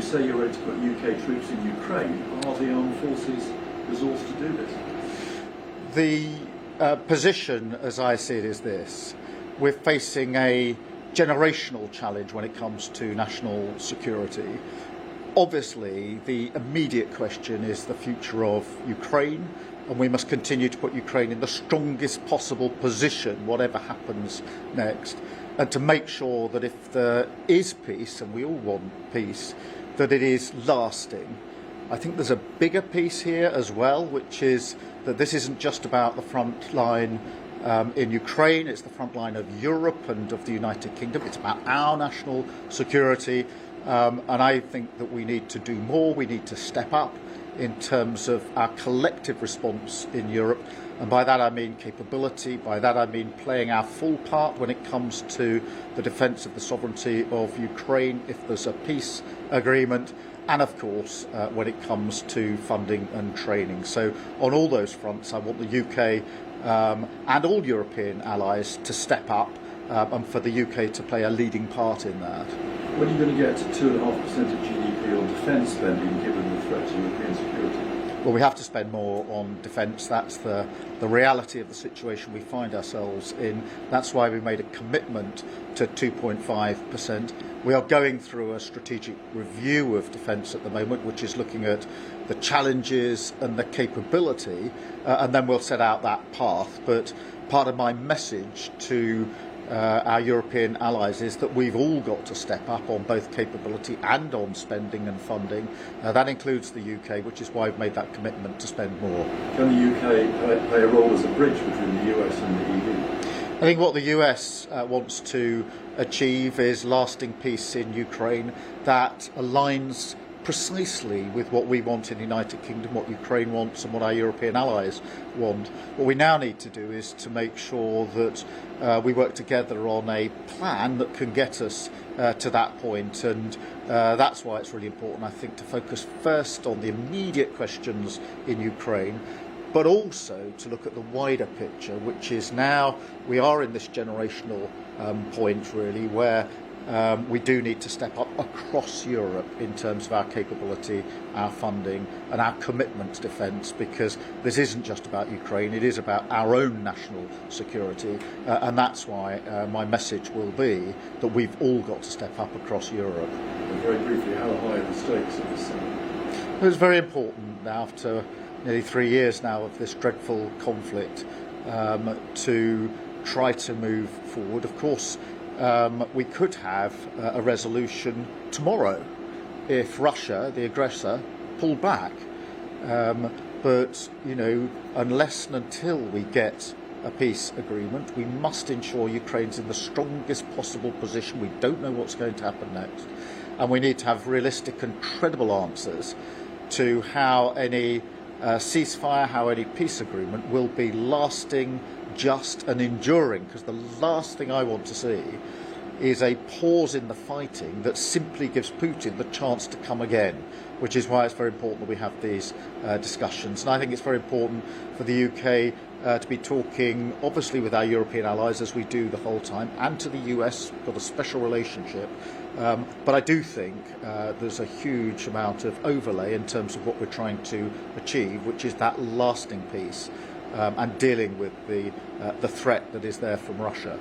say you're ready to put UK troops in Ukraine, are the armed forces resourced to do this? The position, as I see it, is this. We're facing a generational challenge when it comes to national security. Obviously, the immediate question is the future of Ukraine, and we must continue to put Ukraine in the strongest possible position, whatever happens next, and to make sure that if there is peace, and we all want peace, that it is lasting. I think there's a bigger piece here as well, which is that this isn't just about the front line in Ukraine, it's the front line of Europe and of the United Kingdom. It's about our national security, and I think that we need to do more. We need to step up in terms of our collective response in Europe, and by that I mean capability, by that I mean playing our full part when it comes to the defence of the sovereignty of Ukraine if there's a peace agreement, and of course when it comes to funding and training. So on all those fronts I want the UK and all European allies to step up and for the UK to play a leading part in that. When are you going to get to 2.5% of GDP on defence spending given the threat to European security? Well, we have to spend more on defence. That's the reality of the situation we find ourselves in. That's why we made a commitment to 2.5%. We are going through a strategic review of defence at the moment, which is looking at the challenges and the capability, and then we'll set out that path. But part of my message to our European allies is that we've all got to step up on both capability and on spending and funding. That includes the UK, which is why we've made that commitment to spend more. Can the UK play a role as a bridge between the US and the EU? I think what the US wants to achieve is lasting peace in Ukraine that aligns precisely with what we want in the United Kingdom, what Ukraine wants and what our European allies want. What we now need to do is to make sure that we work together on a plan that can get us to that point, and that's why it's really important, I think, to focus first on the immediate questions in Ukraine, but also to look at the wider picture, which is now we are in this generational point really where we do need to step up across Europe in terms of our capability, our funding and our commitment to defence, because this isn't just about Ukraine, it is about our own national security, and that's why my message will be that we've all got to step up across Europe. And very briefly, how high are the stakes of this summit? It's very important now, after nearly 3 years now of this dreadful conflict, to try to move forward. Of course, we could have a resolution tomorrow if Russia, the aggressor, pulled back. But, unless and until we get a peace agreement, we must ensure Ukraine's in the strongest possible position. We don't know what's going to happen next. And we need to have realistic and credible answers to how any ceasefire, how any peace agreement will be lasting, just and enduring, because the last thing I want to see is a pause in the fighting that simply gives Putin the chance to come again, which is why it's very important that we have these discussions. And I think it's very important for the UK to be talking, obviously, with our European allies, as we do the whole time, and to the US. We've got a special relationship. But I do think there's a huge amount of overlay in terms of what we're trying to achieve, which is that lasting peace and dealing with the threat that is there from Russia.